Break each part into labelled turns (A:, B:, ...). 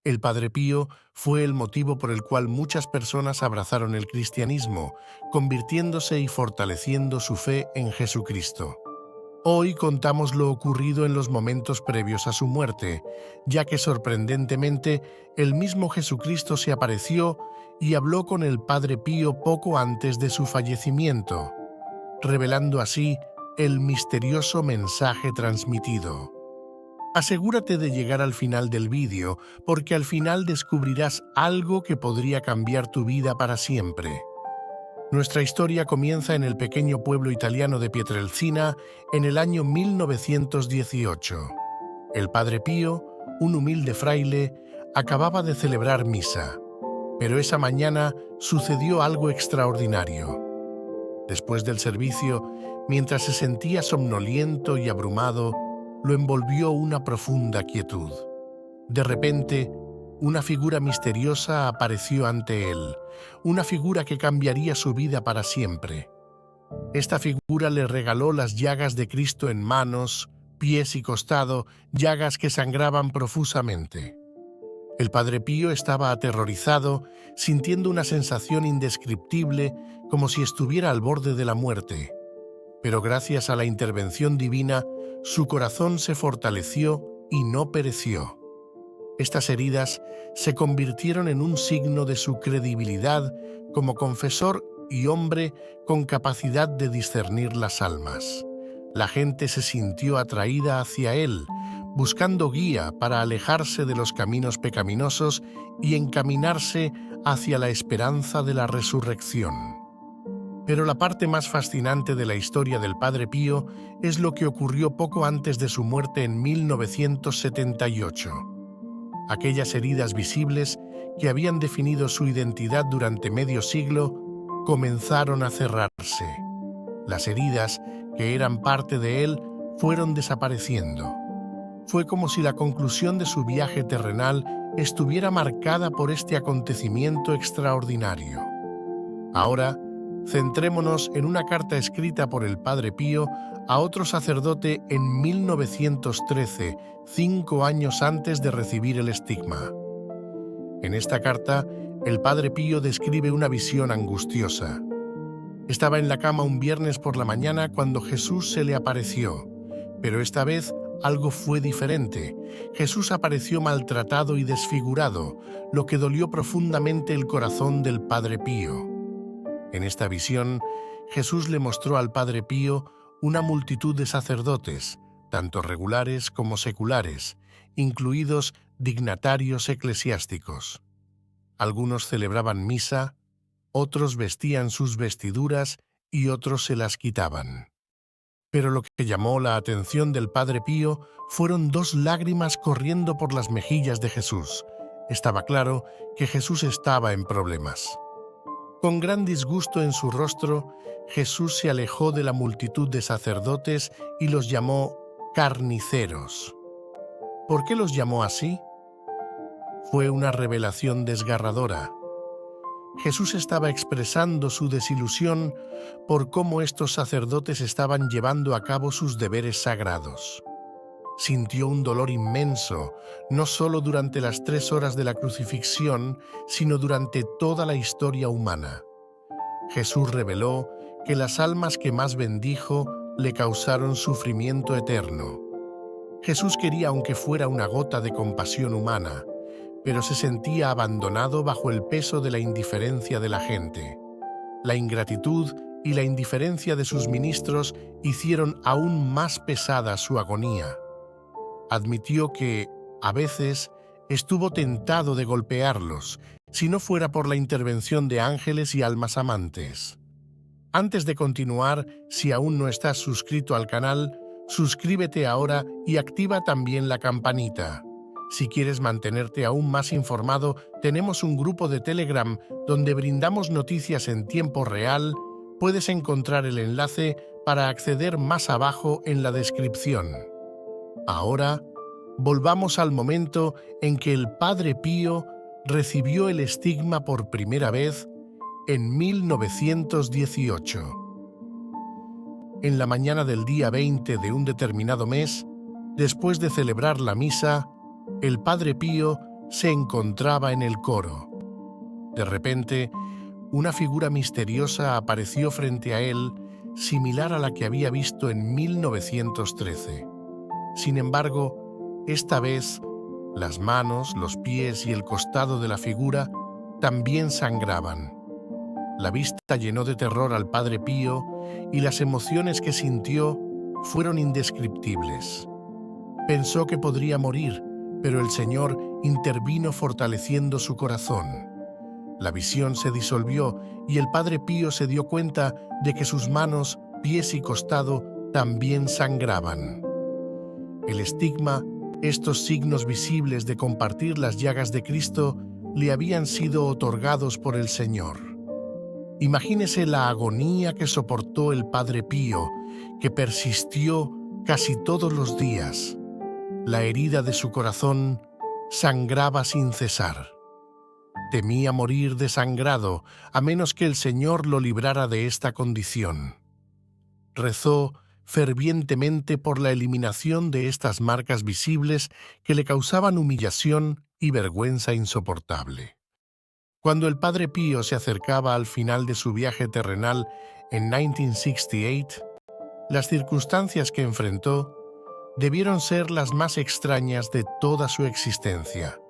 A: El Padre Pío fue el motivo por el cual muchas personas abrazaron el cristianismo, convirtiéndose y fortaleciendo su fe en Jesucristo. Hoy contamos lo ocurrido en los momentos previos a su muerte, ya que sorprendentemente el mismo Jesucristo se apareció y habló con el Padre Pío poco antes de su fallecimiento, revelando así el misterioso mensaje transmitido. Asegúrate de llegar al final del vídeo, porque al final descubrirás algo que podría cambiar tu vida para siempre. Nuestra historia comienza en el pequeño pueblo italiano de Pietrelcina en el año 1918. El Padre Pío, un humilde fraile, acababa de celebrar misa, pero esa mañana sucedió algo extraordinario. Después del servicio, mientras se sentía somnoliento y abrumado, lo envolvió una profunda quietud. De repente, una figura misteriosa apareció ante él, una figura que cambiaría su vida para siempre. Esta figura le regaló las llagas de Cristo en manos, pies y costado, llagas que sangraban profusamente. El Padre Pío estaba aterrorizado, sintiendo una sensación indescriptible, como si estuviera al borde de la muerte. Pero gracias a la intervención divina, su corazón se fortaleció y no pereció. Estas heridas se convirtieron en un signo de su credibilidad como confesor y hombre con capacidad de discernir las almas. La gente se sintió atraída hacia él, buscando guía para alejarse de los caminos pecaminosos y encaminarse hacia la esperanza de la resurrección. Pero la parte más fascinante de la historia del Padre Pío es lo que ocurrió poco antes de su muerte en 1978. Aquellas heridas visibles que habían definido su identidad durante medio siglo comenzaron a cerrarse. Las heridas, que eran parte de él, fueron desapareciendo. Fue como si la conclusión de su viaje terrenal estuviera marcada por este acontecimiento extraordinario. Ahora, centrémonos en una carta escrita por el Padre Pío a otro sacerdote en 1913, 5 años antes de recibir el estigma. En esta carta, el Padre Pío describe una visión angustiosa. Estaba en la cama un viernes por la mañana cuando Jesús se le apareció, pero esta vez algo fue diferente. Jesús apareció maltratado y desfigurado, lo que dolió profundamente el corazón del Padre Pío. En esta visión, Jesús le mostró al Padre Pío una multitud de sacerdotes, tanto regulares como seculares, incluidos dignatarios eclesiásticos. Algunos celebraban misa, otros vestían sus vestiduras y otros se las quitaban. Pero lo que llamó la atención del Padre Pío fueron 2 lágrimas corriendo por las mejillas de Jesús. Estaba claro que Jesús estaba en problemas. Con gran disgusto en su rostro, Jesús se alejó de la multitud de sacerdotes y los llamó carniceros. ¿Por qué los llamó así? Fue una revelación desgarradora. Jesús estaba expresando su desilusión por cómo estos sacerdotes estaban llevando a cabo sus deberes sagrados. Sintió un dolor inmenso, no solo durante las 3 horas de la crucifixión, sino durante toda la historia humana. Jesús reveló que las almas que más bendijo le causaron sufrimiento eterno. Jesús quería, aunque fuera una gota de compasión humana, pero se sentía abandonado bajo el peso de la indiferencia de la gente. La ingratitud y la indiferencia de sus ministros hicieron aún más pesada su agonía. Admitió que, a veces, estuvo tentado de golpearlos, si no fuera por la intervención de ángeles y almas amantes. Antes de continuar, si aún no estás suscrito al canal, suscríbete ahora y activa también la campanita. Si quieres mantenerte aún más informado, tenemos un grupo de Telegram donde brindamos noticias en tiempo real. Puedes encontrar el enlace para acceder más abajo en la descripción. Ahora, volvamos al momento en que el Padre Pío recibió el estigma por primera vez en 1918. En la mañana del día 20 de un determinado mes, después de celebrar la misa, el Padre Pío se encontraba en el coro. De repente, una figura misteriosa apareció frente a él, similar a la que había visto en 1913. Sin embargo, esta vez, las manos, los pies y el costado de la figura también sangraban. La vista llenó de terror al Padre Pío y las emociones que sintió fueron indescriptibles. Pensó que podría morir, pero el Señor intervino fortaleciendo su corazón. La visión se disolvió y el Padre Pío se dio cuenta de que sus manos, pies y costado también sangraban. El estigma, estos signos visibles de compartir las llagas de Cristo, le habían sido otorgados por el Señor. Imagínese la agonía que soportó el Padre Pío, que persistió casi todos los días. La herida de su corazón sangraba sin cesar. Temía morir desangrado, a menos que el Señor lo librara de esta condición. Rezó fervientemente por la eliminación de estas marcas visibles que le causaban humillación y vergüenza insoportable. Cuando el Padre Pío se acercaba al final de su viaje terrenal en 1968, las circunstancias que enfrentó debieron ser las más extrañas de toda su existencia.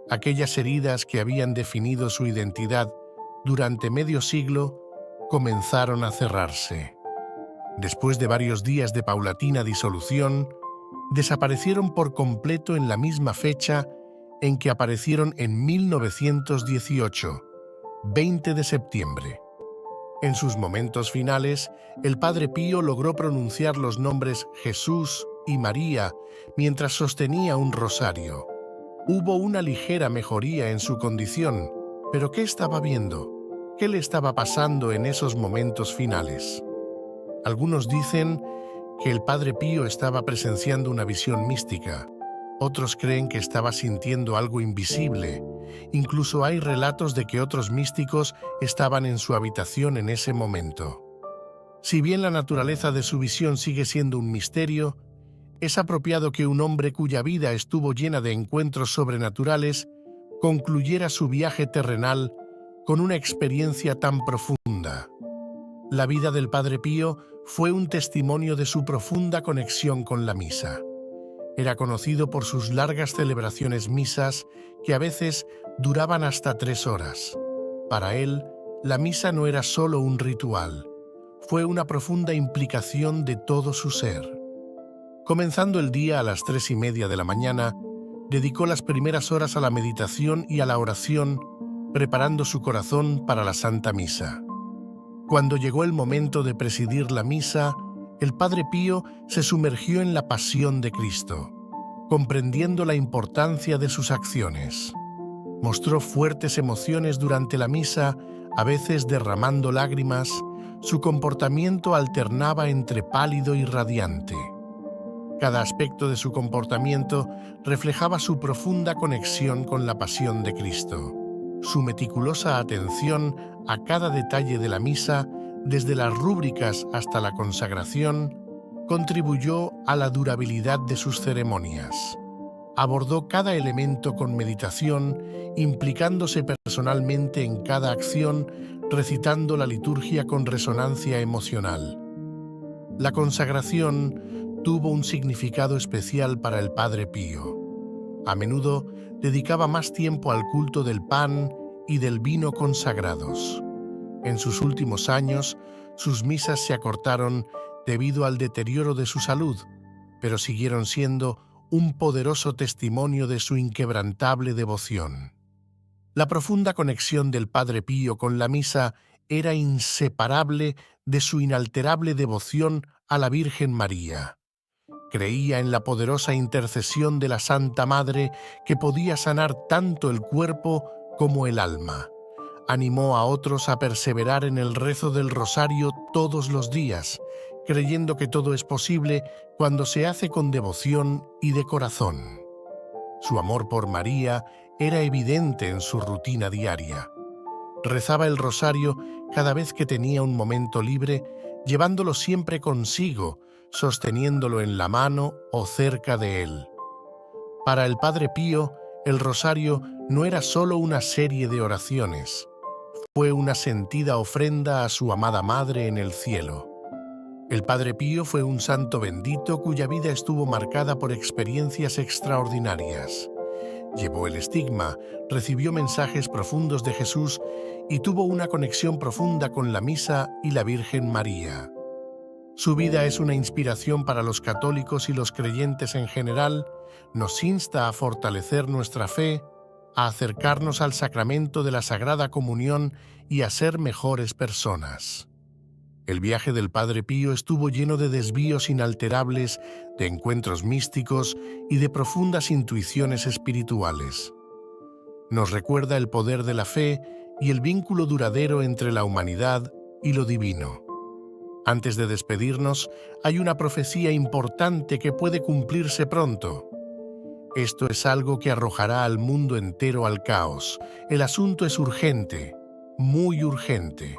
A: Aquellas heridas que habían definido su identidad durante medio siglo comenzaron a cerrarse. Después de varios días de paulatina disolución, desaparecieron por completo en la misma fecha en que aparecieron en 1918, 20 de septiembre. En sus momentos finales, el Padre Pío logró pronunciar los nombres Jesús y María mientras sostenía un rosario. Hubo una ligera mejoría en su condición, pero ¿qué estaba viendo? ¿Qué le estaba pasando en esos momentos finales? Algunos dicen que el Padre Pío estaba presenciando una visión mística. Otros creen que estaba sintiendo algo invisible. Incluso hay relatos de que otros místicos estaban en su habitación en ese momento. Si bien la naturaleza de su visión sigue siendo un misterio, es apropiado que un hombre cuya vida estuvo llena de encuentros sobrenaturales concluyera su viaje terrenal con una experiencia tan profunda. La vida del Padre Pío fue un testimonio de su profunda conexión con la misa. Era conocido por sus largas celebraciones misas que a veces duraban hasta 3 horas. Para él, la misa no era solo un ritual, fue una profunda implicación de todo su ser. Comenzando el día a las 3:30 de la mañana, dedicó las primeras horas a la meditación y a la oración, preparando su corazón para la Santa Misa. Cuando llegó el momento de presidir la misa, el Padre Pío se sumergió en la pasión de Cristo, comprendiendo la importancia de sus acciones. Mostró fuertes emociones durante la misa, a veces derramando lágrimas. Su comportamiento alternaba entre pálido y radiante. Cada aspecto de su comportamiento reflejaba su profunda conexión con la pasión de Cristo. Su meticulosa atención a cada detalle de la misa, desde las rúbricas hasta la consagración, contribuyó a la durabilidad de sus ceremonias. Abordó cada elemento con meditación, implicándose personalmente en cada acción, recitando la liturgia con resonancia emocional. La consagración tuvo un significado especial para el Padre Pío. A menudo dedicaba más tiempo al culto del pan y del vino consagrados. En sus últimos años, sus misas se acortaron debido al deterioro de su salud, pero siguieron siendo un poderoso testimonio de su inquebrantable devoción. La profunda conexión del Padre Pío con la misa era inseparable de su inalterable devoción a la Virgen María. Creía en la poderosa intercesión de la Santa Madre que podía sanar tanto el cuerpo como el alma. Animó a otros a perseverar en el rezo del rosario todos los días, creyendo que todo es posible cuando se hace con devoción y de corazón. Su amor por María era evidente en su rutina diaria. Rezaba el rosario cada vez que tenía un momento libre, llevándolo siempre consigo, sosteniéndolo en la mano o cerca de él. Para el Padre Pío, El rosario no era solo una serie de oraciones, fue una sentida ofrenda a su amada Madre en el cielo. El Padre Pío fue un santo bendito cuya vida estuvo marcada por experiencias extraordinarias. Llevó el estigma, recibió mensajes profundos de Jesús y tuvo una conexión profunda con la Misa y la Virgen María. Su vida es una inspiración para los católicos y los creyentes en general, nos insta a fortalecer nuestra fe, a acercarnos al sacramento de la Sagrada Comunión y a ser mejores personas. El viaje del Padre Pío estuvo lleno de desvíos inalterables, de encuentros místicos y de profundas intuiciones espirituales. Nos recuerda el poder de la fe y el vínculo duradero entre la humanidad y lo divino. Antes de despedirnos, hay una profecía importante que puede cumplirse pronto. Esto es algo que arrojará al mundo entero al caos. El asunto es urgente, muy urgente.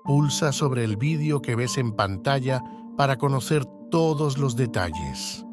A: Pulsa sobre el vídeo que ves en pantalla para conocer todos los detalles.